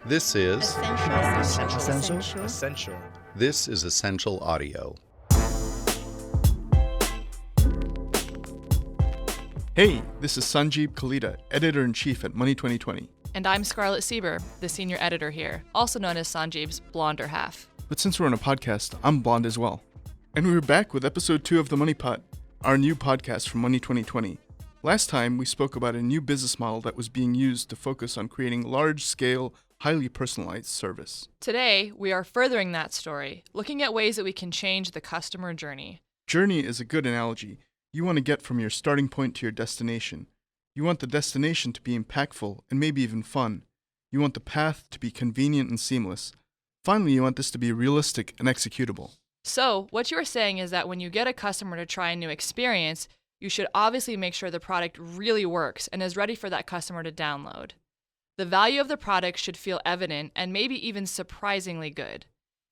This is Essential. This is Essential Audio. Hey, this is Sanjib, Kalita, Editor-in-Chief at Money 2020. And I'm Scarlett Sieber, the Senior Editor here, also known as Sanjib's blonder half. But since we're on a podcast, I'm blonde as well. And we were back with episode 2 of the MoneyPot, our new podcast from Money 2020. Last time, we spoke about a new business model that was being used to focus on creating large-scale, highly personalized service. Today, we are furthering that story, looking at ways that we can change the customer journey. Journey is a good analogy. You want to get from your starting point to your destination. You want the destination to be impactful and maybe even fun. You want the path to be convenient and seamless. Finally, you want this to be realistic and executable. So, what you are saying is that when you get a customer to try a new experience, you should obviously make sure the product really works and is ready for that customer to download. The value of the product should feel evident and maybe even surprisingly good.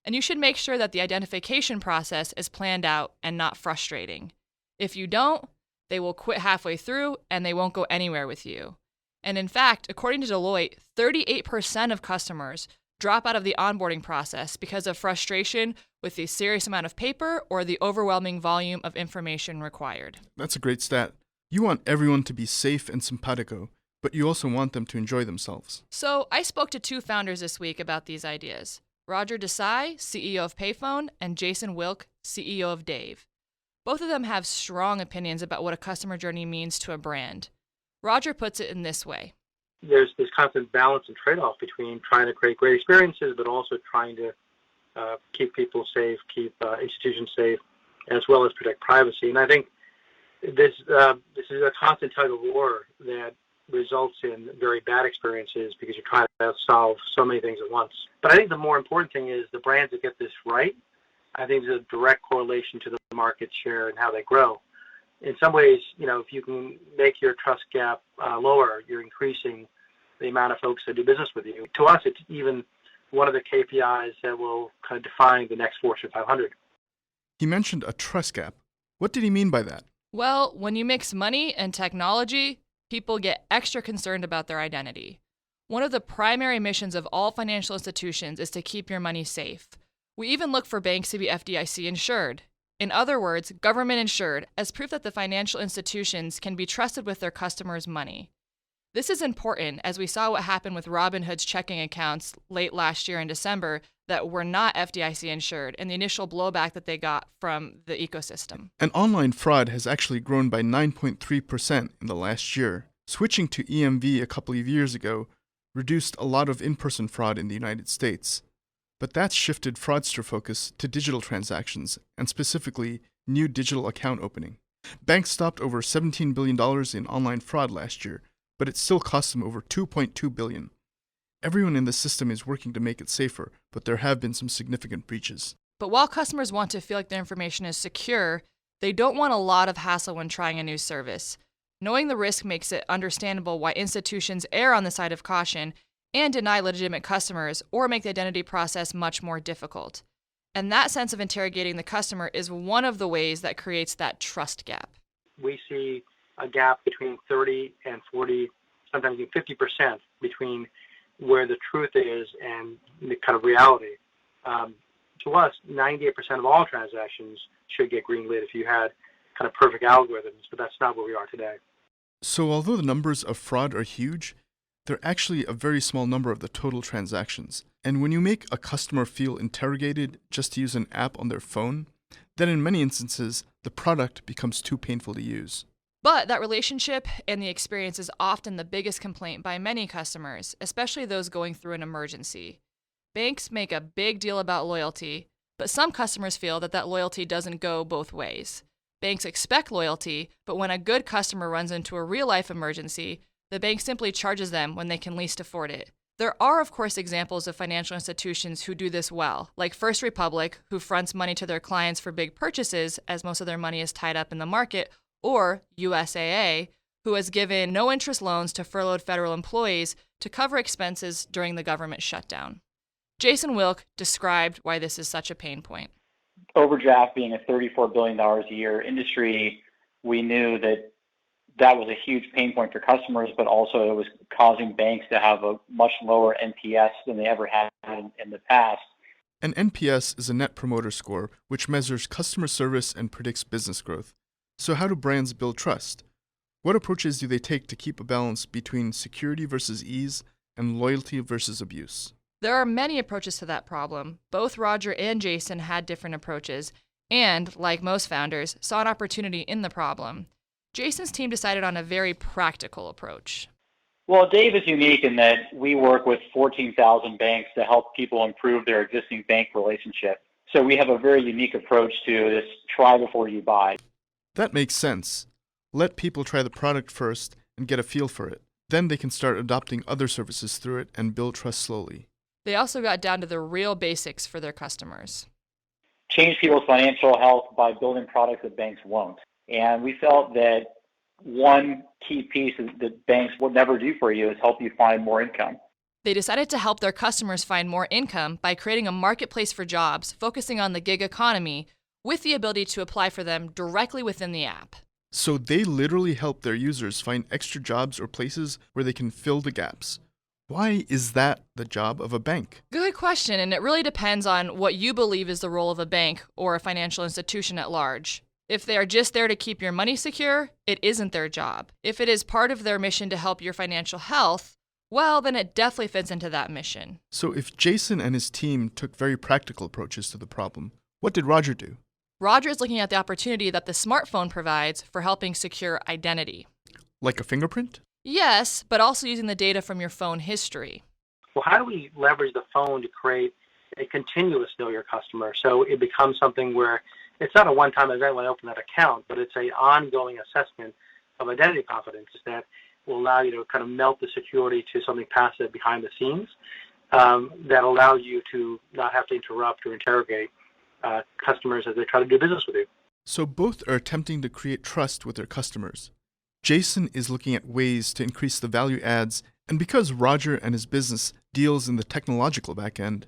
And you should make sure that the identification process is planned out and not frustrating. If you don't, they will quit halfway through and they won't go anywhere with you. And in fact, according to Deloitte, 38% of customers drop out of the onboarding process because of frustration with the serious amount of paper or the overwhelming volume of information required. That's a great stat. You want everyone to be safe and simpatico, but you also want them to enjoy themselves. So I spoke to two founders this week about these ideas. Rodger Desai, CEO of Payfone, and Jason Wilk, CEO of Dave. Both of them have strong opinions about what a customer journey means to a brand. Rodger puts it in this way. There's this constant balance and trade-off between trying to create great experiences, but also trying to keep people safe, keep institutions safe, as well as protect privacy. And I think this is a constant tug of war that results in very bad experiences because you're trying to solve so many things at once. But I think the more important thing is the brands that get this right. I think there's a direct correlation to the market share and how they grow. In some ways, if you can make your trust gap lower, you're increasing the amount of folks that do business with you. To us, it's even one of the KPIs that will kind of define the next Fortune 500. He mentioned a trust gap. What did he mean by that? Well, when you mix money and technology, people get extra concerned about their identity. One of the primary missions of all financial institutions is to keep your money safe. We even look for banks to be FDIC insured. In other words, government insured, as proof that the financial institutions can be trusted with their customers' money. This is important, as we saw what happened with Robinhood's checking accounts late last year in December that were not FDIC insured and the initial blowback that they got from the ecosystem. And online fraud has actually grown by 9.3% in the last year. Switching to EMV a couple of years ago reduced a lot of in-person fraud in the United States. But that's shifted fraudster focus to digital transactions, and specifically new digital account opening. Banks stopped over $17 billion in online fraud last year, but it still cost them over $2.2 billion. Everyone in the system is working to make it safer, but there have been some significant breaches. But while customers want to feel like their information is secure, they don't want a lot of hassle when trying a new service. Knowing the risk makes it understandable why institutions err on the side of caution and deny legitimate customers or make the identity process much more difficult. And that sense of interrogating the customer is one of the ways that creates that trust gap. We see a gap between 30 and 40, sometimes even 50% between where the truth is and the kind of reality. To us, 98% of all transactions should get green lit if you had kind of perfect algorithms, but that's not where we are today. So although the numbers of fraud are huge, they're actually a very small number of the total transactions. And when you make a customer feel interrogated just to use an app on their phone, then in many instances, the product becomes too painful to use. But that relationship and the experience is often the biggest complaint by many customers, especially those going through an emergency. Banks make a big deal about loyalty, but some customers feel that loyalty doesn't go both ways. Banks expect loyalty, but when a good customer runs into a real-life emergency, the bank simply charges them when they can least afford it. There are, of course, examples of financial institutions who do this well, like First Republic, who fronts money to their clients for big purchases as most of their money is tied up in the market, or USAA, who has given no-interest loans to furloughed federal employees to cover expenses during the government shutdown. Jason Wilk described why this is such a pain point. Overdraft being a $34 billion a year industry, we knew that that was a huge pain point for customers, but also it was causing banks to have a much lower NPS than they ever had in the past. An NPS is a Net Promoter Score, which measures customer service and predicts business growth. So how do brands build trust? What approaches do they take to keep a balance between security versus ease and loyalty versus abuse? There are many approaches to that problem. Both Rodger and Jason had different approaches and, like most founders, saw an opportunity in the problem. Jason's team decided on a very practical approach. Well, Dave is unique in that we work with 14,000 banks to help people improve their existing bank relationship. So we have a very unique approach to this try before you buy. That makes sense. Let people try the product first and get a feel for it. Then they can start adopting other services through it and build trust slowly. They also got down to the real basics for their customers. Change people's financial health by building products that banks won't. And we felt that one key piece that banks will never do for you is help you find more income. They decided to help their customers find more income by creating a marketplace for jobs, focusing on the gig economy, with the ability to apply for them directly within the app. So they literally help their users find extra jobs or places where they can fill the gaps. Why is that the job of a bank? Good question, and it really depends on what you believe is the role of a bank or a financial institution at large. If they are just there to keep your money secure, it isn't their job. If it is part of their mission to help your financial health, well, then it definitely fits into that mission. So if Jason and his team took very practical approaches to the problem, what did Rodger do? Rodger is looking at the opportunity that the smartphone provides for helping secure identity. Like a fingerprint? Yes, but also using the data from your phone history. Well, how do we leverage the phone to create a continuous know your customer so it becomes something where it's not a one-time event when I open that account, but it's an ongoing assessment of identity confidence that will allow you to kind of melt the security to something passive behind the scenes that allows you to not have to interrupt or interrogate customers as they try to do business with you. So both are attempting to create trust with their customers. Jason is looking at ways to increase the value adds, and because Rodger and his business deals in the technological back end,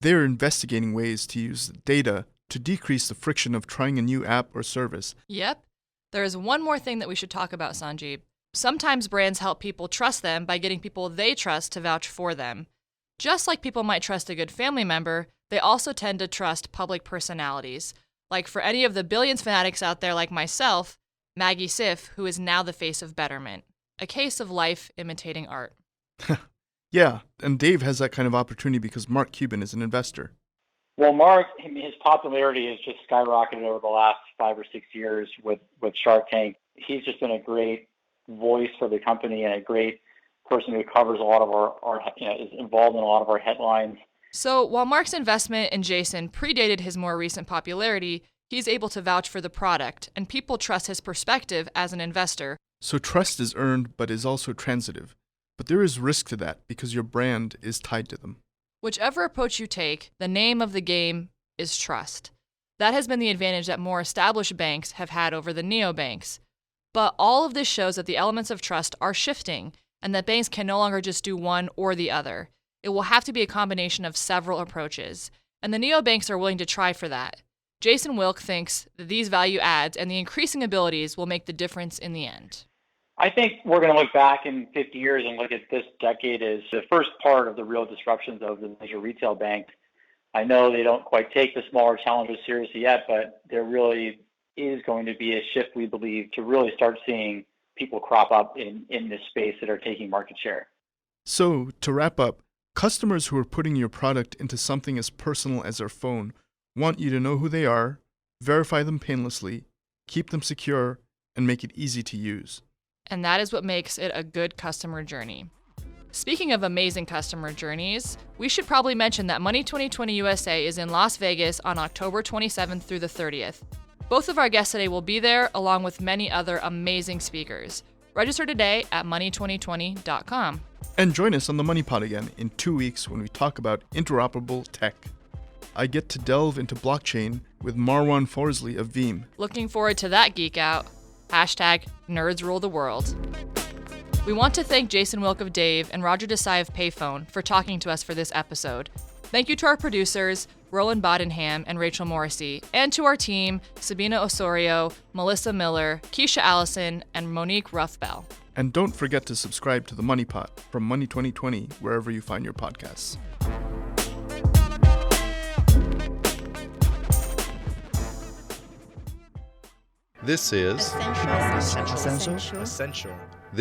they are investigating ways to use data to decrease the friction of trying a new app or service. Yep. There is one more thing that we should talk about, Sanjib. Sometimes brands help people trust them by getting people they trust to vouch for them. Just like people might trust a good family member, they also tend to trust public personalities. Like for any of the billions fanatics out there like myself, Maggie Siff, who is now the face of Betterment. A case of life imitating art. Yeah, and Dave has that kind of opportunity because Mark Cuban is an investor. Well, Mark, his popularity has just skyrocketed over the last 5 or 6 years with Shark Tank. He's just been a great voice for the company and a great person who covers a lot of our is involved in a lot of our headlines. So while Mark's investment in Jason predated his more recent popularity, he's able to vouch for the product, and people trust his perspective as an investor. So trust is earned, but is also transitive. But there is risk to that because your brand is tied to them. Whichever approach you take, the name of the game is trust. That has been the advantage that more established banks have had over the neobanks. But all of this shows that the elements of trust are shifting, and that banks can no longer just do one or the other. It will have to be a combination of several approaches, and the neobanks are willing to try for that. Jason Wilk thinks that these value adds and the increasing abilities will make the difference in the end. I think we're going to look back in 50 years and look at this decade as the first part of the real disruptions of the major retail banks. I know they don't quite take the smaller challenges seriously yet, but there really is going to be a shift, we believe, to really start seeing people crop up in this space that are taking market share. So, to wrap up, customers who are putting your product into something as personal as their phone want you to know who they are, verify them painlessly, keep them secure, and make it easy to use. And that is what makes it a good customer journey. Speaking of amazing customer journeys, we should probably mention that Money 2020 USA is in Las Vegas on October 27th through the 30th. Both of our guests today will be there, along with many other amazing speakers. Register today at money2020.com. And join us on the MoneyPot again in 2 weeks when we talk about interoperable tech. I get to delve into blockchain with Marwan Forsley of Veeam. Looking forward to that geek out. Hashtag nerds rule the world. We want to thank Jason Wilk of Dave and Rodger Desai of Payfone for talking to us for this episode. Thank you to our producers, Roland Bodenham and Rachel Morrissey, and to our team, Sabina Osorio, Melissa Miller, Keisha Allison, and Monique Ruffbell. And don't forget to subscribe to the MoneyPot from Money 2020 wherever you find your podcasts. This is Essential.